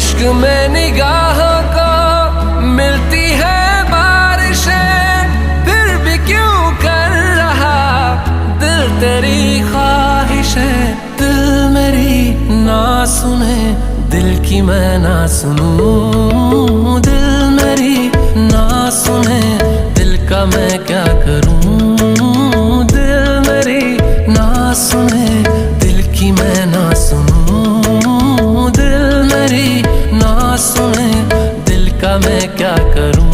इश्क में निगाहों को मिलती है बारिशें, फिर भी क्यों कर रहा दिल तेरी ख्वाहिशें। दिल मेरी ना सुने, दिल की मैं ना सुनूं। दिल मेरी ना सुने, दिल का मैं क्या करूं। दिल मेरी ना सुने, दिल की मैं ना सुनूं। दिल मेरी ना सुने, दिल का मैं क्या करूं।